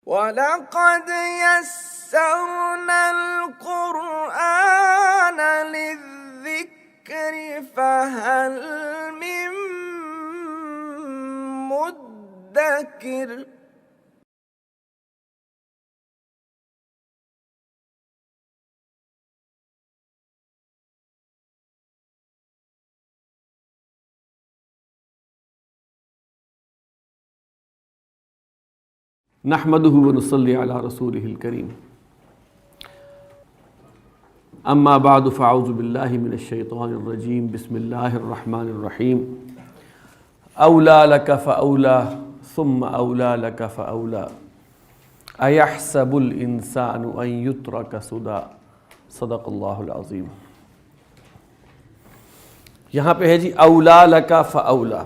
وَلَقَدْ يَسَّرْنَا الْقُرْآنَ لِلذِّكْرِ فَهَلْ مِن مُّدَّكِرٍ۔ نحمده ونصلي على رسوله الكريم، اما بعد فاعوذ بالله من الشیطان الرجیم، بسم اللہ الرحمن الرحیم۔ اولیٰ لک فاولیٰ ثم اولیٰ لک فاولیٰ ایحسب الانسان ان یترک سدی۔ صدق اللہ العظیم۔ یہاں پہ ہے جی اولیٰ لک فاولیٰ۔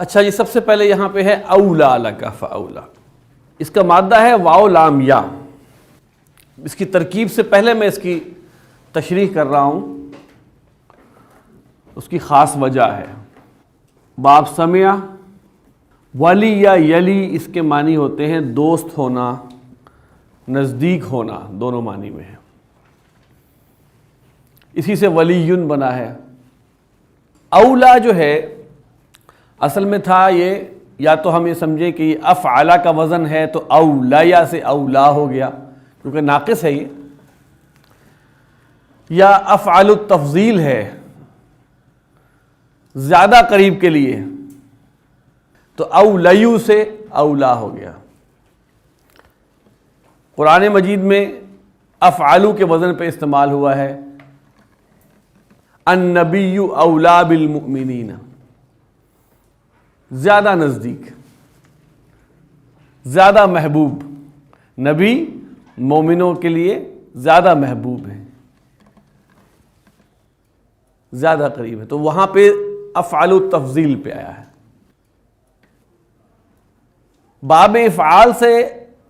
اچھا جی، سب سے پہلے یہاں پہ ہے اولیٰ لک فاولیٰ۔ اس کا مادہ ہے واو لام یا۔ اس کی ترکیب سے پہلے میں اس کی تشریح کر رہا ہوں، اس کی خاص وجہ ہے۔ باب سمع، ولی یا یلی اس کے معنی ہوتے ہیں دوست ہونا، نزدیک ہونا، دونوں معنی میں ہے۔ اسی سے ولیٌ بنا ہے۔ اولیٰ جو ہے اصل میں تھا یہ، یا تو ہم یہ سمجھیں کہ یہ افعلا کا وزن ہے تو اولیہ سے اولا ہو گیا کیونکہ ناقص ہے یہ، یا افعل التفضیل ہے زیادہ قریب کے لیے تو اولیو سے اولا ہو گیا۔ قرآن مجید میں افعلو کے وزن پہ استعمال ہوا ہے، النبی اولا بالمؤمنین، زیادہ نزدیک، زیادہ محبوب۔ نبی مومنوں کے لیے زیادہ محبوب ہے، زیادہ قریب ہے، تو وہاں پہ افعال التفضیل پہ آیا ہے۔ باب افعال سے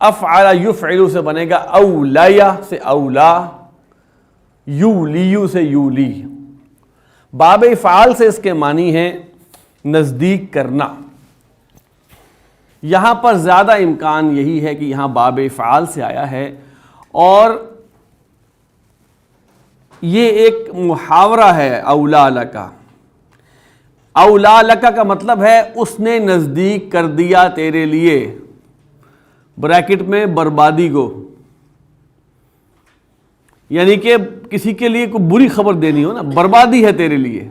افعل یفعل سے بنے گا اولیہ سے اولا، یولیو سے یولی۔ باب افعال سے اس کے معنی ہیں نزدیک کرنا۔ یہاں پر زیادہ امکان یہی ہے کہ یہاں باب افعال سے آیا ہے، اور یہ ایک محاورہ ہے اولیٰ لکا۔ اولیٰ لکا کا مطلب ہے اس نے نزدیک کر دیا تیرے لیے، بریکٹ میں بربادی کو، یعنی کہ کسی کے لیے کوئی بری خبر دینی ہو نا، بربادی ہے تیرے لیے،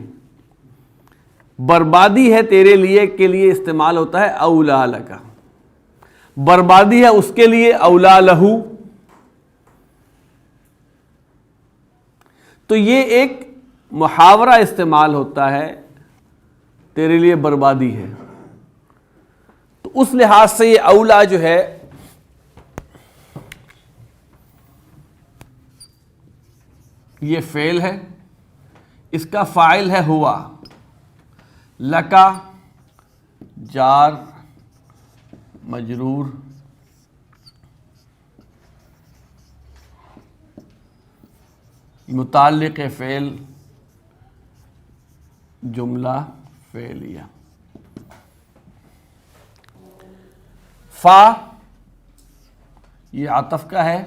بربادی ہے تیرے لیے کے لیے استعمال ہوتا ہے اولیٰ لکا۔ بربادی ہے اس کے لیے اولیٰ لہو۔ تو یہ ایک محاورہ استعمال ہوتا ہے، تیرے لیے بربادی ہے، تو اس لحاظ سے یہ اولیٰ جو ہے یہ فعل ہے، اس کا فاعل ہے ہوا، لکا جار مجرور، متعلق فعل جملہ فعلیہ۔ فا یہ عطف کا ہے،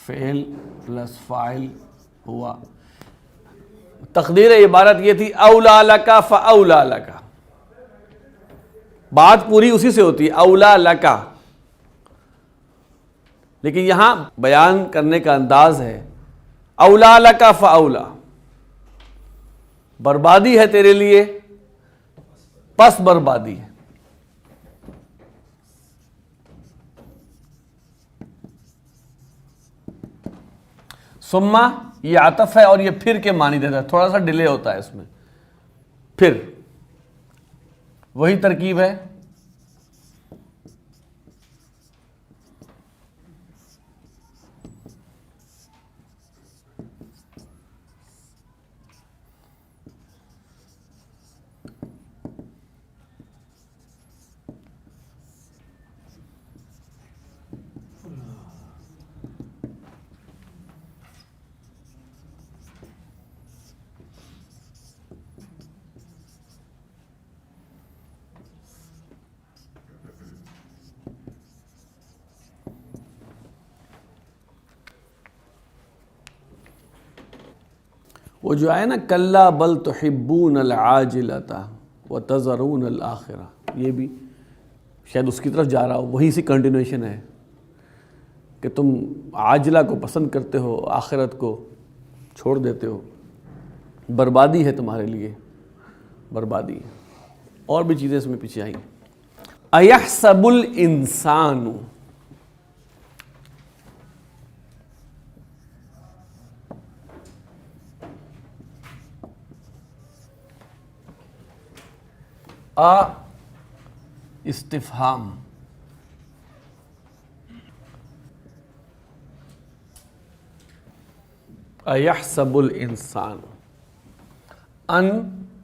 فعل پلس فاعل ہوا۔ تقدیر عبارت یہ تھی اولا لکا فاولا لکا، بات پوری اسی سے ہوتی ہے، اولا لکا لیکن یہاں بیان کرنے کا انداز ہے اولا لک فاولا، بربادی ہے تیرے لیے پس بربادی ہے. ثم یہ عطف ہے اور یہ پھر کے معنی دیتا ہے، تھوڑا سا ڈیلے ہوتا ہے اس میں. پھر وہی ترکیب ہے. وہ جو ہے نا کلا بل تحبون العاجلۃ وتذرون الآخرہ، یہ بھی شاید اس کی طرف جا رہا ہو، وہی سی کنٹینویشن ہے کہ تم عاجلہ کو پسند کرتے ہو، آخرت کو چھوڑ دیتے ہو. بربادی ہے تمہارے لیے، بربادی ہے. اور بھی چیزیں اس میں پیچھے آئیں. ایحسب الانسان، استفہام، ایحسب الانسان، ان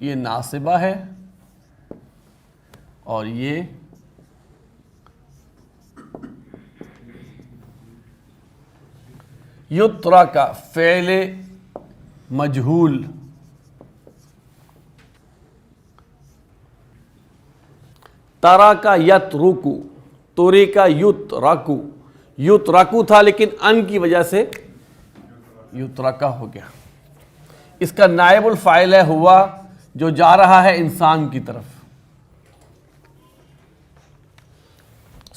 یہ ناصبہ ہے اور یہ یترک فعل مجہول، ترک یترکو، ترک یترکو، یترکو تھا لیکن ان کی وجہ سے یترکا ہو گیا. اس کا نائب الفاعل ہے ہوا، جو جا رہا ہے انسان کی طرف.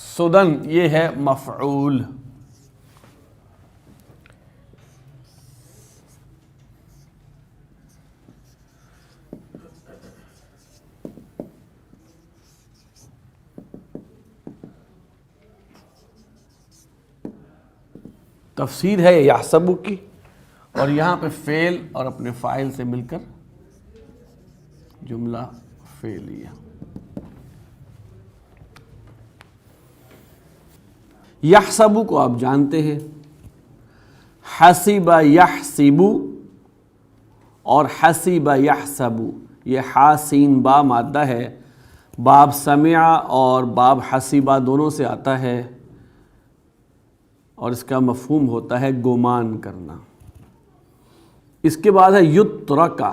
سدن یہ ہے مفعول. تفسیر ہے یحسبو کی، اور یہاں پہ فعل اور اپنے فاعل سے مل کر جملہ فعلیہ. یحسبو کو آپ جانتے ہیں، حسب یحسبو اور حسب یحسبو، یہ حا سین با مادہ ہے. باب سمع اور باب حسبہ دونوں سے آتا ہے اور اس کا مفہوم ہوتا ہے گمان کرنا. اس کے بعد ہے یترکا،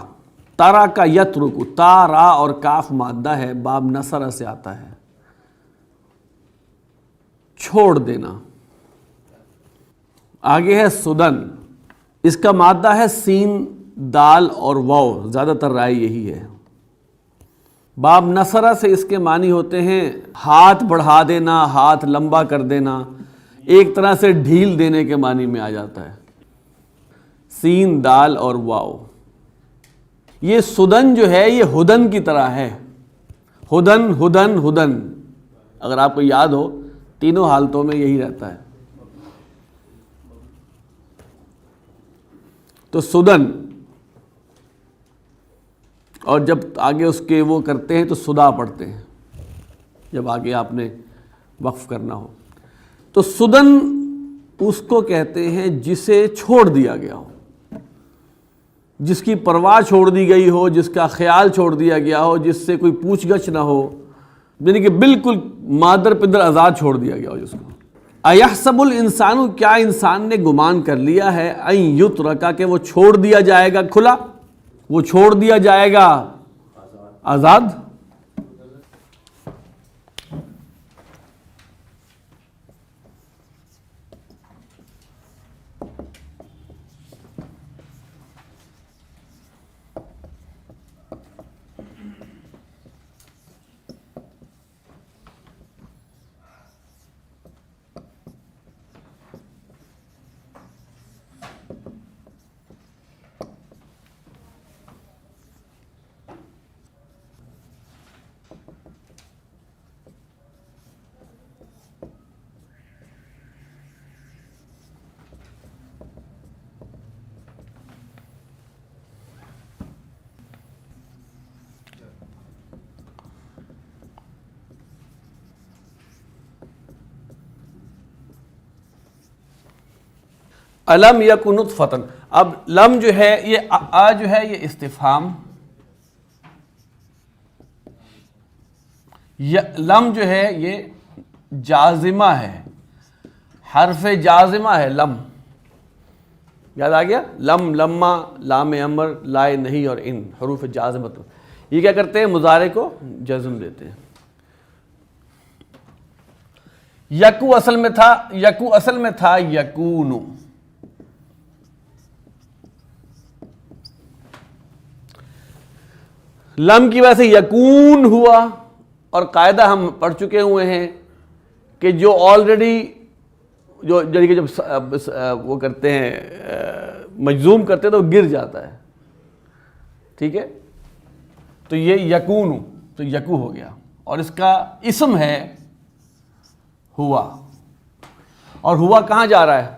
تارا کا یترکو، تا را اور کاف مادہ ہے، باب نصر سے آتا ہے چھوڑ دینا. آگے ہے سدن، اس کا مادہ ہے سین دال اور واو، زیادہ تر رائے یہی ہے. باب نصرہ سے اس کے معنی ہوتے ہیں ہاتھ بڑھا دینا، ہاتھ لمبا کر دینا، ایک طرح سے ڈھیل دینے کے معنی میں آ جاتا ہے. سین دال اور واو. یہ سدن جو ہے یہ ہدن کی طرح ہے، ہدن ہدن ہدن، اگر آپ کو یاد ہو تینوں حالتوں میں یہی رہتا ہے. تو سدن، اور جب آگے اس کے وہ کرتے ہیں تو صدا پڑھتے ہیں جب آگے آپ نے وقف کرنا ہو. تو سدن اس کو کہتے ہیں جسے چھوڑ دیا گیا ہو، جس کی پرواہ چھوڑ دی گئی ہو، جس کا خیال چھوڑ دیا گیا ہو، جس سے کوئی پوچھ گچھ نہ ہو، یعنی کہ بالکل مادر پدر آزاد چھوڑ دیا گیا ہو جس کو. ایحسب الانسان، کیا انسان نے گمان کر لیا ہے، ان یترکا کہ وہ چھوڑ دیا جائے گا کھلا، وہ چھوڑ دیا جائے گا آزاد. الم یکن نطفتن. اب لم جو ہے یہ جو ہے یہ استفہام، لم جو ہے یہ جازمہ ہے، حرف جازمہ ہے لم. یاد آ گیا؟ لم، لما، لام امر، لائے نہیں اور ان حروف جازمت. یہ کیا کرتے ہیں؟ مضارع کو جزم دیتے ہیں. یکو اصل میں تھا، یکو اصل میں تھا یکونو. لم کی وجہ سے یکون ہوا، اور قاعدہ ہم پڑھ چکے ہوئے ہیں کہ جو آلریڈی جو جب وہ کرتے ہیں مجزوم کرتے ہیں تو وہ گر جاتا ہے. ٹھیک ہے؟ تو یہ یکون تو یکو ہو گیا، اور اس کا اسم ہے ہوا. اور ہوا کہاں جا رہا ہے؟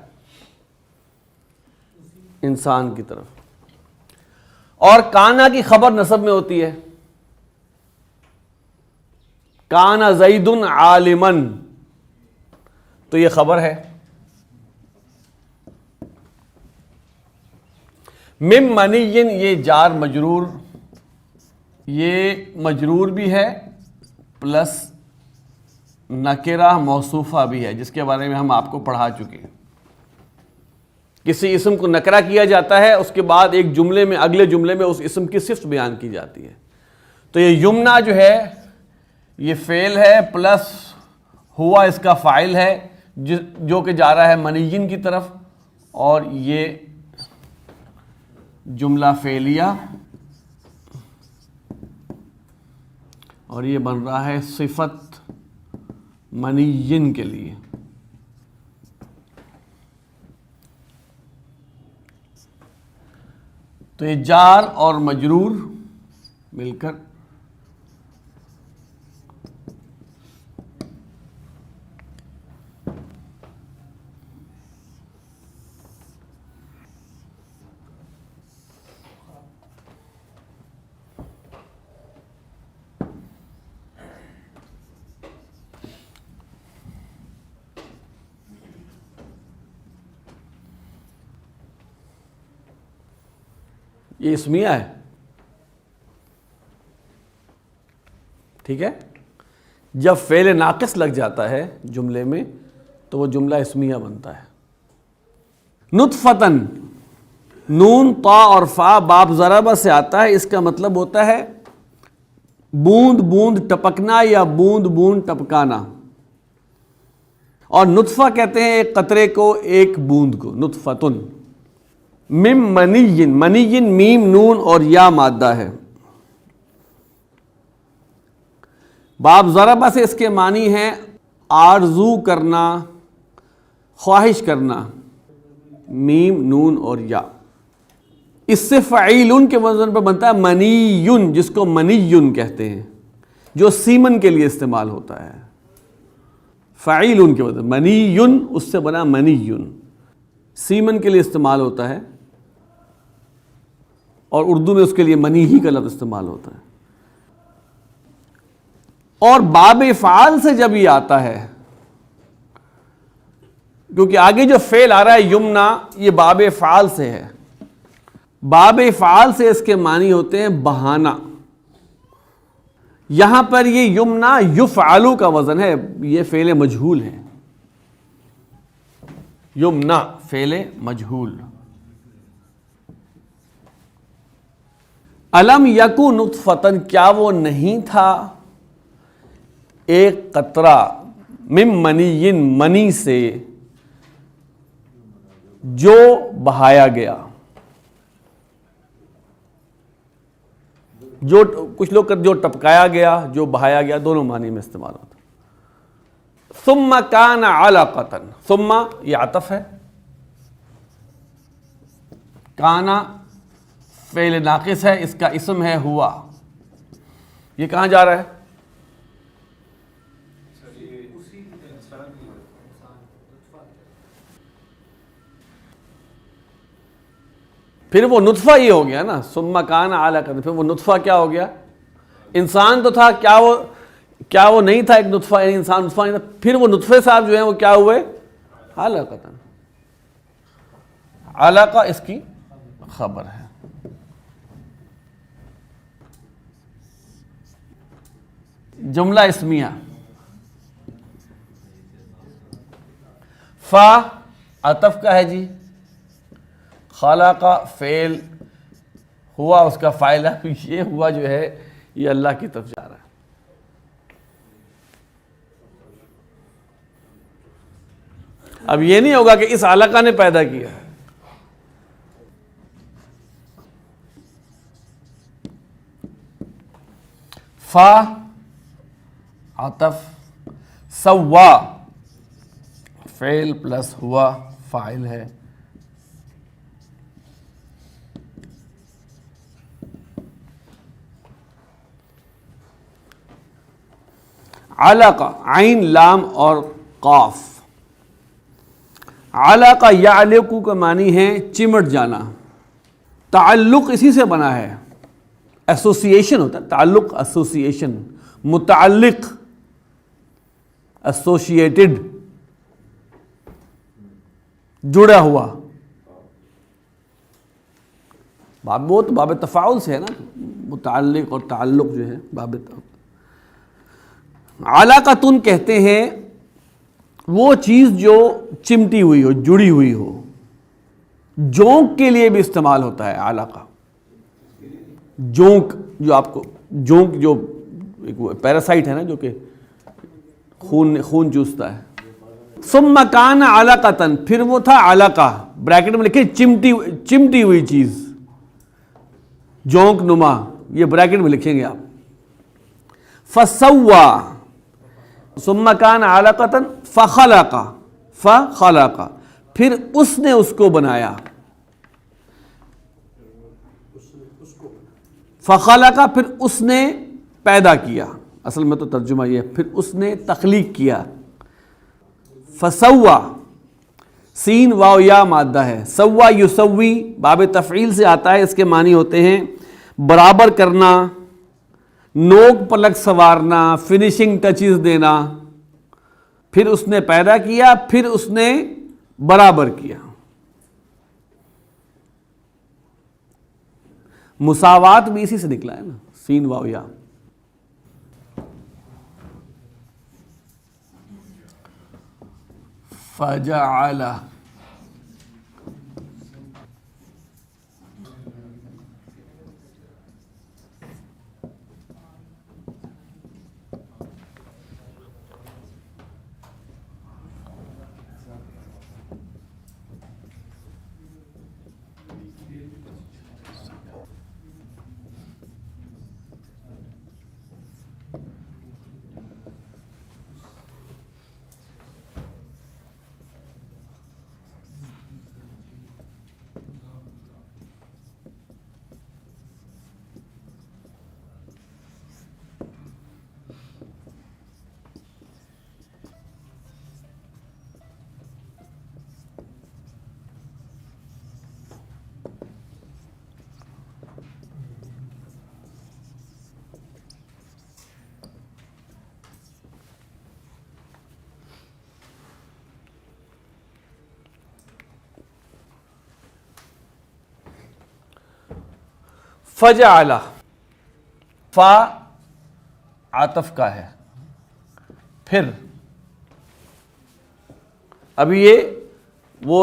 انسان کی طرف. اور کانا کی خبر نصب میں ہوتی ہے. کانا زید عالما، تو یہ خبر ہے. مم منی، یہ جار مجرور، یہ مجرور بھی ہے پلس نکرہ موصوفہ بھی ہے، جس کے بارے میں ہم آپ کو پڑھا چکے ہیں. کسی اسم کو نکرہ کیا جاتا ہے، اس کے بعد ایک جملے میں، اگلے جملے میں اس اسم کی صفت بیان کی جاتی ہے. تو یہ یمنا جو ہے یہ فعل ہے پلس ہوا اس کا فاعل ہے، جو کہ جا رہا ہے منیین کی طرف، اور یہ جملہ فعلیہ، اور یہ بن رہا ہے صفت منیین کے لیے. تو یہ جار اور مجرور مل کر یہ اسمیہ ہے. ٹھیک ہے؟ جب فعل ناقص لگ جاتا ہے جملے میں تو وہ جملہ اسمیہ بنتا ہے. نطفتن، نون، طا اور فا باب ضربہ سے آتا ہے. اس کا مطلب ہوتا ہے بوند بوند ٹپکنا یا بوند بوند ٹپکانا. اور نطفہ کہتے ہیں ایک قطرے کو، ایک بوند کو. نطفتن. مم منین، منین میم نون اور یا مادہ ہے. باب ضربہ سے اس کے معنی ہیں آرزو کرنا، خواہش کرنا. میم نون اور یا. اس سے فعیلن کے وزن پر بنتا ہے منیون، جس کو منیون کہتے ہیں، جو سیمن کے لیے استعمال ہوتا ہے. فعیلن کے وزن منیون، اس سے بنا منیون، سیمن کے لیے استعمال ہوتا ہے. اور اردو میں اس کے لیے منی ہی کا لفظ استعمال ہوتا ہے. اور باب فعال سے جب یہ آتا ہے، کیونکہ آگے جو فعل آ رہا ہے یمنا، یہ باب فعال سے ہے. باب فعال سے اس کے معنی ہوتے ہیں بہانا. یہاں پر یہ یمنا یفعلو کا وزن ہے، یہ فعل مجہول ہے. یمنا فعل مجہول. الم یکو نطفتن، کیا وہ نہیں تھا ایک قطرہ، مم منین منی سے، جو بہایا گیا. جو کچھ لوگ جو ٹپکایا گیا، جو بہایا گیا، دونوں معنی میں استعمال ہوتا. ثم کان علقۃ، ثم یہ عطف ہے. کانا فعل ناقص ہے، اس کا اسم ہے ہوا. یہ کہاں جا رہا ہے؟ پھر وہ نطفہ یہ ہو گیا نا، ثم کان علقۃ. پھر وہ نطفہ کیا ہو گیا؟ انسان تو تھا، کیا وہ نہیں تھا ایک نطفہ؟ یعنی انسان نطفہ نہیں تھا. پھر وہ نطفے صاحب جو ہیں وہ کیا ہوئے؟ علقۃ. علقہ اس کی خبر ہے. جملہ اسمیہ فا عطف کا ہے جی، خلق فعل، ہوا اس کا فاعل ہے. یہ ہوا جو ہے یہ اللہ کی طرف جا رہا ہے. اب یہ نہیں ہوگا کہ اس علقہ نے پیدا کیا. فا عطف، سوا فعل پلس ہوا فاعل ہے. علقہ عین لام اور قاف. علقہ یعلق کا معنی ہے چمٹ جانا. تعلق اسی سے بنا ہے، ایسوسیشن ہوتا ہے تعلق، ایسوسیشن، متعلق، ایسوسیٹڈ، جڑا ہوا. وہ تو باب تفاعل سے ہے نا، متعلق اور تعلق جو ہے باب تفاعل. علاقتن کہتے ہیں وہ چیز جو چمٹی ہوئی ہو، جڑی ہوئی ہو. جونک کے لیے بھی استعمال ہوتا ہے علاقہ. جونک جو آپ کو، جونک جو پیراسائٹ ہے نا جو کہ خون چوستا ہے. ثم کان علقتن، پھر وہ تھا علقہ، بریکٹ میں لکھے چمٹی ہوئی چیز، جونک نما، یہ بریکٹ میں لکھیں گے آپ. فسوا، ثم کان علقتن فخلق، پھر اس نے اس کو بنایا. فخلق پھر اس نے پیدا کیا. اصل میں تو ترجمہ یہ ہے پھر اس نے تخلیق کیا. فسوا، سین واو یا مادہ ہے. سوا یسوی باب تفعیل سے آتا ہے. اس کے معنی ہوتے ہیں برابر کرنا، نوک پلک سنوارنا، فنیشنگ ٹچز دینا. پھر اس نے پیدا کیا، پھر اس نے برابر کیا. مساوات بھی اسی سے نکلا ہے نا، سین واو یا. فجعل، فجعل، فا عطف کا ہے. پھر ابھی یہ وہ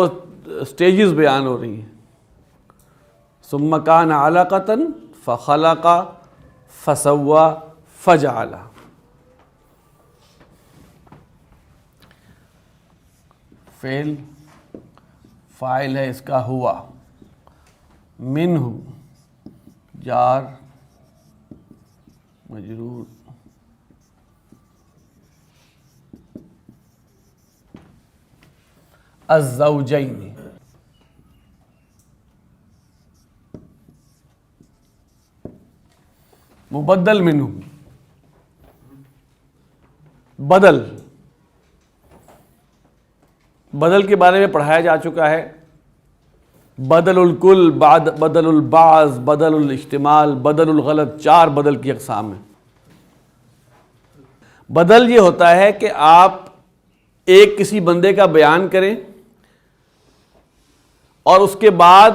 سٹیجز بیان ہو رہی ہیں. ثم کان علقۃ فخلق فسوى فجعل. فعل فاعل ہے اس کا ہوا، منہ جار مجرور، الزوجین، مبدل منہ، بدل کے بارے میں پڑھایا جا چکا ہے. بدل الکل، بدل البعض، بدل الاحتمال، بدل الغلط، 4 بدل کی اقسام ہیں. بدل یہ ہوتا ہے کہ آپ ایک کسی بندے کا بیان کریں اور اس کے بعد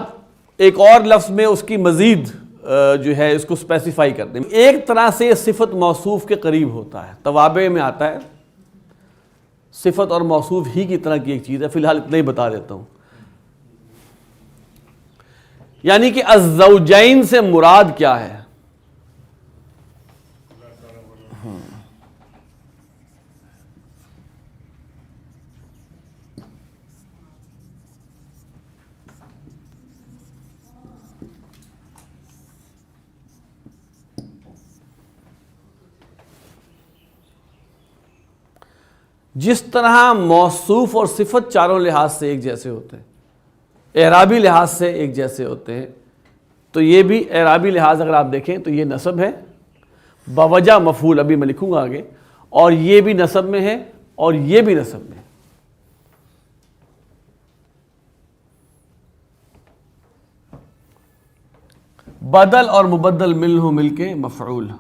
ایک اور لفظ میں اس کی مزید جو ہے اس کو اسپیسیفائی کر دیں. ایک طرح سے یہ صفت موصوف کے قریب ہوتا ہے, توابع میں آتا ہے, صفت اور موصوف ہی کی طرح کی ایک چیز ہے. فی الحال اتنا ہی بتا دیتا ہوں. یعنی کہ الزوجین سے مراد کیا ہے؟ جس طرح موصوف اور صفت چاروں لحاظ سے ایک جیسے ہوتے ہیں, اعرابی لحاظ سے ایک جیسے ہوتے ہیں, تو یہ بھی اعرابی لحاظ اگر آپ دیکھیں تو یہ نصب ہے بوجہ مفعول, ابھی میں لکھوں گا آگے, اور یہ بھی نصب میں ہے اور یہ بھی نصب میں ہے. بدل اور مبدل منہ مل کے مفعول.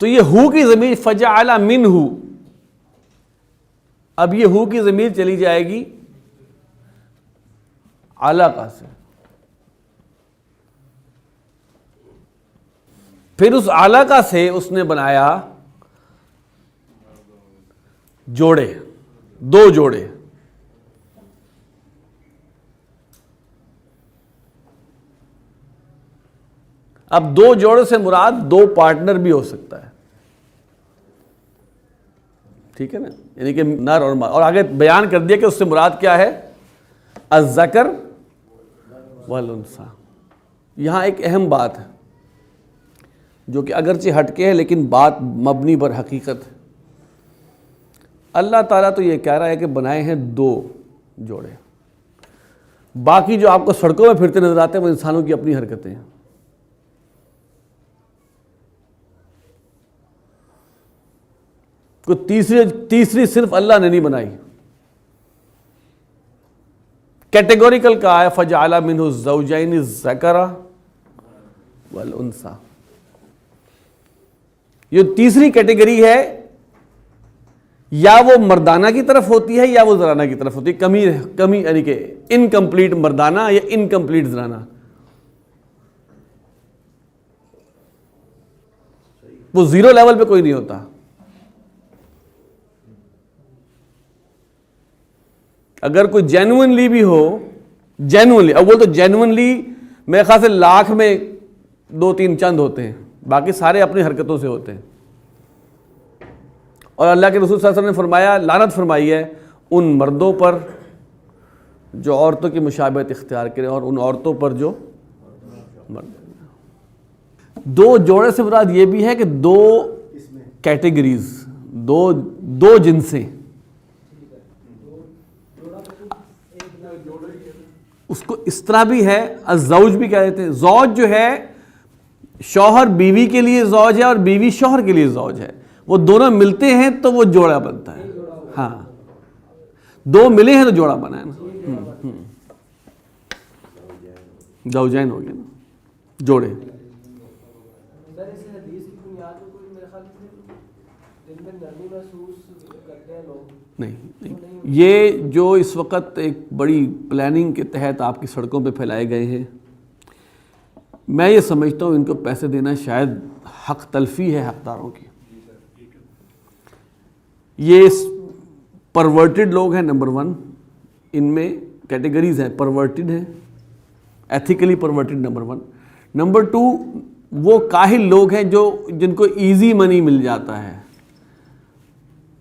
تو یہ ہو کی ضمیر فجعل منہ, اب یہ ہو کی ضمیر چلی جائے گی علاقہ سے, پھر اس علاقہ سے اس نے بنایا جوڑے, دو جوڑے. اب دو جوڑے سے مراد دو پارٹنر بھی ہو سکتا ہے, ٹھیک ہے نا, یعنی کہ نر اور مادہ. اور آگے بیان کر دیا کہ اس سے مراد کیا ہے, الذکر والانثی. یہاں ایک اہم بات ہے جو کہ اگرچہ ہٹ کے ہے لیکن بات مبنی بر حقیقت ہے. اللہ تعالیٰ تو یہ کہہ رہا ہے کہ بنائے ہیں دو جوڑے, باقی جو آپ کو سڑکوں میں پھرتے نظر آتے ہیں وہ انسانوں کی اپنی حرکتیں ہیں. کوئی تیسری صرف اللہ نے نہیں بنائی. کیٹیگوریکل کہا ہے فجعل منہ الزوجین الذکر والانثی. یہ تیسری کیٹیگری ہے, یا وہ مردانہ کی طرف ہوتی ہے یا وہ زنانہ کی طرف ہوتی ہے. کمی یعنی کہ انکمپلیٹ مردانہ یا انکمپلیٹ زنانہ, وہ زیرو لیول پہ کوئی نہیں ہوتا. اگر کوئی جینوئنلی بھی ہو, جینوئنلی, اب وہ تو جینوئنلی میرے خیال سے لاکھ میں 2-3 چند ہوتے ہیں, باقی سارے اپنی حرکتوں سے ہوتے ہیں. اور اللہ کے رسول صلی اللہ علیہ وسلم نے فرمایا, لعنت فرمائی ہے ان مردوں پر جو عورتوں کی مشابہت اختیار کریں اور ان عورتوں پر جو مرد. دو جوڑے سے مراد یہ بھی ہے کہ دو کیٹیگریز, دو جنسیں. اس کو اس طرح بھی ہے, الزوج بھی کہہ دیتے ہیں. زوج جو ہے شوہر بیوی کے لیے زوج ہے اور بیوی شوہر کے لیے زوج ہے, وہ دونوں ملتے ہیں تو وہ جوڑا بنتا ہے. ہاں, دو ملے ہیں تو جوڑا بنا ہے نا, زوجین ہو گئے نا, جوڑے. نہیں, یہ جو اس وقت ایک بڑی پلاننگ کے تحت آپ کی سڑکوں پہ پھیلائے گئے ہیں, میں یہ سمجھتا ہوں ان کو پیسے دینا شاید حق تلفی ہے حقداروں کی. یہ پرورٹڈ لوگ ہیں نمبر 1, ان میں کیٹیگریز ہیں, پرورٹڈ ہیں, ایتھیکلی پرورٹڈ نمبر 1. نمبر 2 وہ کاہل لوگ ہیں جن کو ایزی منی مل جاتا ہے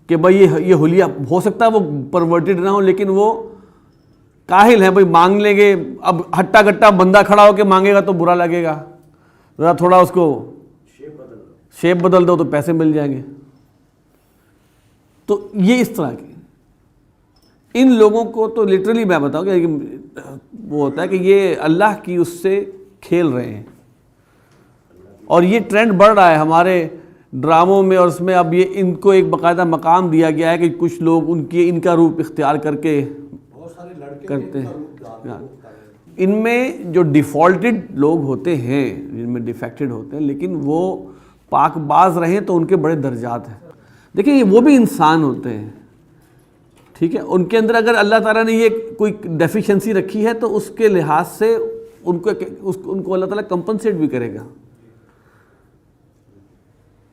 کہ بھائی یہ حلیہ ہو سکتا ہے وہ پرورٹڈ نہ ہو لیکن وہ کاہل ہیں, بھائی مانگ لیں گے. اب ہٹا کٹا بندہ کھڑا ہو کے مانگے گا تو برا لگے گا, ذرا تھوڑا اس کو شیپ بدل دو تو پیسے مل جائیں گے. تو یہ اس طرح کے ان لوگوں کو تو لٹرلی میں بتاؤں کہ وہ ہوتا ہے کہ یہ اللہ کی اس سے کھیل رہے ہیں. اور یہ ٹرینڈ بڑھ رہا ہے ہمارے ڈراموں میں, اور اس میں اب یہ ان کو ایک باقاعدہ مقام دیا گیا ہے کہ کچھ لوگ ان کا روپ اختیار کر کے کرتے ہیں. ان میں جو ڈیفالٹڈ لوگ ہوتے ہیں جن میں ڈیفیکٹڈ ہوتے ہیں لیکن وہ پاک باز رہیں تو ان کے بڑے درجات ہیں. دیکھیں وہ بھی انسان ہوتے ہیں, ٹھیک ہے, ان کے اندر اگر اللہ تعالیٰ نے یہ کوئی ڈیفیشنسی رکھی ہے تو اس کے لحاظ سے ان کو اللہ تعالیٰ کمپنسیٹ بھی کرے گا.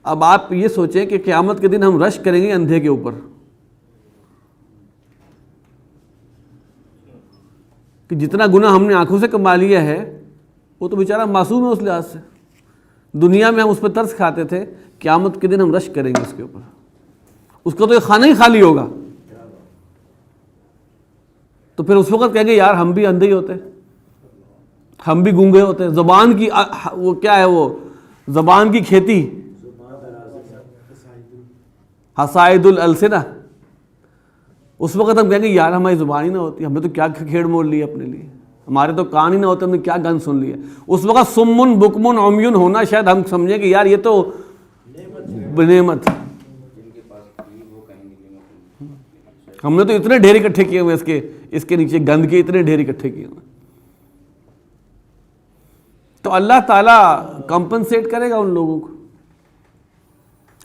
اب آپ یہ سوچیں کہ قیامت کے دن ہم رش کریں گے اندھے کے اوپر, کہ جتنا گناہ ہم نے آنکھوں سے کما لیا ہے وہ تو بیچارہ معصوم ہے اس لحاظ سے. دنیا میں ہم اس پہ ترس کھاتے تھے, قیامت کے دن ہم رش کریں گے اس کے اوپر, اس کا تو ایک خانہ ہی خالی ہوگا. تو پھر اس وقت کہیں گے یار ہم بھی اندھے ہی ہوتے, ہم بھی گونگے ہوتے. زبان کی وہ کیا ہے, وہ زبان کی کھیتی, حصائد الالسنہ, اس وقت ہم کہیں گے یار ہماری زبان ہی نہ ہوتی, ہم نے تو کیا کھیڑ موڑ لی اپنے لیے, ہمارے تو کان ہی نہ ہوتے, ہم نے کیا گن سن لیا. اس وقت سمن بکمن عمیون ہونا شاید ہم سمجھیں کہ یار یہ تو نعمت, ہم نے تو اتنے ڈھیر اکٹھے کیے ہوئے, اس کے نیچے گند کے اتنے ڈھیر اکٹھے کیے ہوئے. تو اللہ تعالیٰ کمپنسیٹ کرے گا ان لوگوں کو.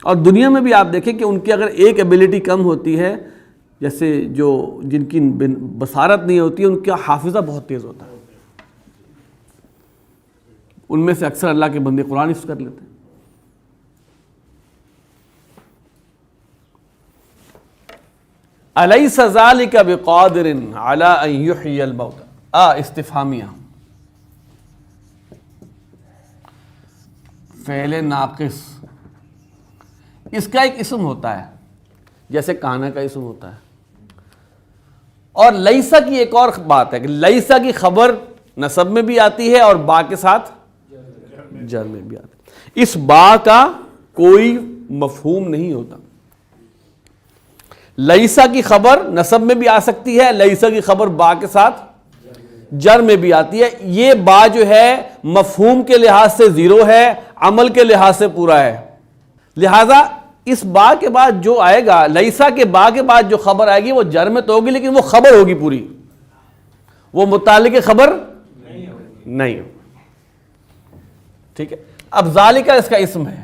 اور دنیا میں بھی آپ دیکھیں کہ ان کی اگر ایک ایبیلٹی کم ہوتی ہے, جیسے جن کی بصارت نہیں ہوتی ان کا حافظہ بہت تیز ہوتا ہے, ان میں سے اکثر اللہ کے بندے قرآن حفظ کر لیتے ہیں. الیس ذلک بقادر علی ان یحیی الموتى, استفہامیہ, فعل ناقص, اس کا ایک اسم ہوتا ہے جیسے کانا کا اسم ہوتا ہے. اور لیسا کی ایک اور بات ہے کہ لیسا کی خبر نسب میں بھی آتی ہے اور با کے ساتھ جر میں بھی آتی ہے. اس با کا کوئی مفہوم نہیں ہوتا. لیسا کی خبر نسب میں بھی آ سکتی ہے, لیسا کی خبر با کے ساتھ جر میں بھی آتی ہے. یہ با جو ہے مفہوم کے لحاظ سے زیرو ہے, عمل کے لحاظ سے پورا ہے. لہذا اس با کے بعد جو آئے گا, لیسا کے با کے بعد جو خبر آئے گی وہ جر میں تو ہوگی لیکن وہ خبر ہوگی پوری, وہ متعلق خبر نہیں ہوگی. ٹھیک ہے. اب ذالکہ اس کا اسم ہے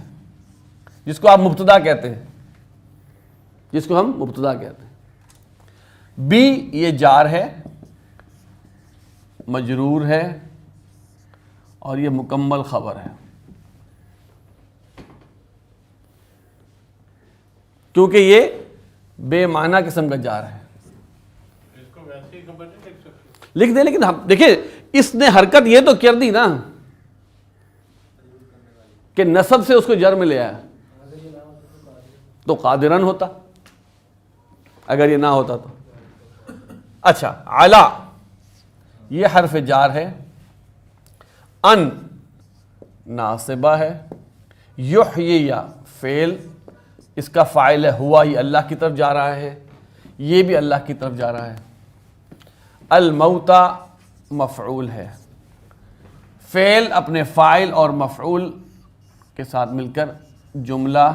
جس کو آپ مبتدا کہتے ہیں, جس کو ہم مبتدا کہتے ہیں. بی یہ جار ہے, مجرور ہے, اور یہ مکمل خبر ہے, کیونکہ یہ بے معنی قسم کا جار ہے. اس کو ویسے ہی خبر نہیں لکھ سکتے, لکھ دیں, لیکن ہم دیکھیں اس نے حرکت یہ تو کر دی نا کہ نسب سے اس کو جر میں لے آیا, تو قادرن ہوتا اگر یہ نہ ہوتا تو. اچھا, علا یہ حرف جار ہے, ان ناصبہ ہے, یحیی فعل, اس کا فاعل ہے ہوا, یہ اللہ کی طرف جا رہا ہے, یہ بھی اللہ کی طرف جا رہا ہے. الموتا مفعول ہے, فعل اپنے فاعل اور مفعول کے ساتھ مل کر جملہ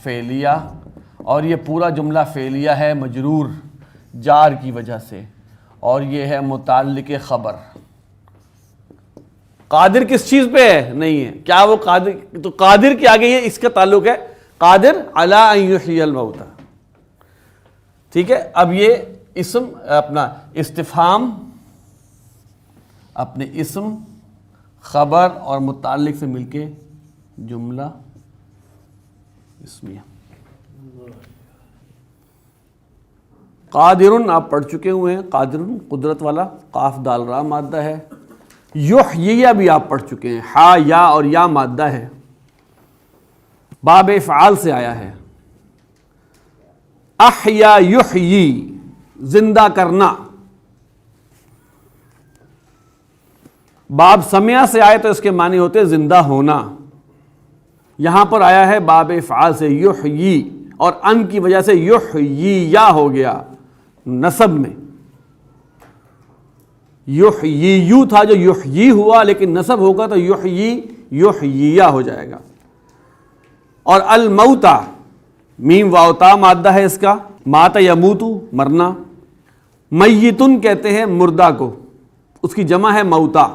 فعلیہ, اور یہ پورا جملہ فعلیہ ہے مجرور جار کی وجہ سے, اور یہ ہے متعلق خبر. قادر کس چیز پہ ہے؟ نہیں ہے. کیا وہ قادر؟ تو قادر کے آگے یہ اس کا تعلق ہے, قادر علی ان یحیی الموتى. ٹھیک ہے. اب یہ اسم اپنا استفہام اپنے اسم خبر اور متعلق سے مل کے جملہ اسمیہ. قادرن آپ پڑھ چکے ہوئے ہیں, قادرن قدرت والا, قاف دال را مادہ ہے. یحیی بھی آپ پڑھ چکے ہیں, ہا یا اور یا مادہ ہے, باب افعال سے آیا ہے. احیا یحیی زندہ کرنا, باب سمع سے آئے تو اس کے معنی ہوتے زندہ ہونا. یہاں پر آیا ہے باب افعال سے یحیی, اور ان کی وجہ سے یحیی ہو گیا نسب میں. یحیی تھا جو یحیی ہوا, لیکن نسب ہوگا تو یحیی ہو جائے گا. اور الموتا میم واو تا مادہ ہے اس کا, مات یموت مرنا, میتن کہتے ہیں مردہ کو، اس کی جمع ہے موتا،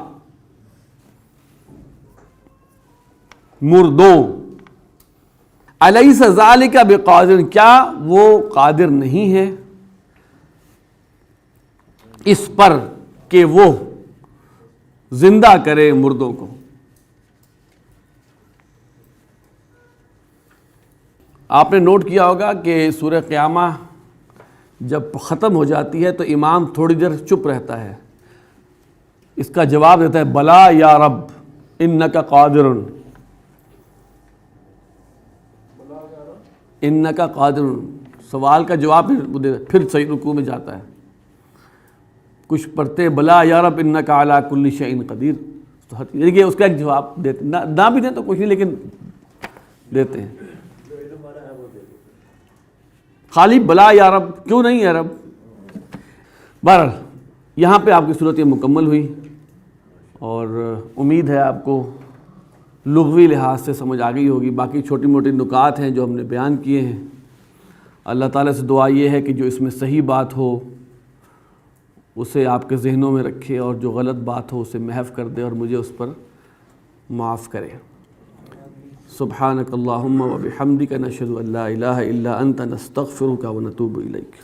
مردوں۔ الیس ذالک بقادر، کیا وہ قادر نہیں ہے اس پر کہ وہ زندہ کرے مردوں کو۔ آپ نے نوٹ کیا ہوگا کہ سورہ قیامہ جب ختم ہو جاتی ہے تو امام تھوڑی دیر چپ رہتا ہے، اس کا جواب دیتا ہے بلا یا رب انک قادر، انک قادر، سوال کا جواب پھر صحیح رکوع میں جاتا ہے۔ کچھ پڑھتے بلا یا رب انک علی کل شیء قدیر، دیکھیے اس کا ایک جواب دیتے، نہ بھی دیں تو کچھ نہیں لیکن دیتے ہیں، خالی بلا یا رب کیوں نہیں ہے رب۔ بہرحال یہاں پہ آپ کی صورت یہ مکمل ہوئی، اور امید ہے آپ کو لغوی لحاظ سے سمجھ آ گئی ہوگی۔ باقی چھوٹی موٹی نکات ہیں جو ہم نے بیان کیے ہیں۔ اللہ تعالیٰ سے دعا یہ ہے کہ جو اس میں صحیح بات ہو اسے آپ کے ذہنوں میں رکھے، اور جو غلط بات ہو اسے محو کر دے اور مجھے اس پر معاف کرے۔ سبحانک اللہم و بحمدک، نشہد ان لا الہ الا انت، نستغفرک و نتوب الیک۔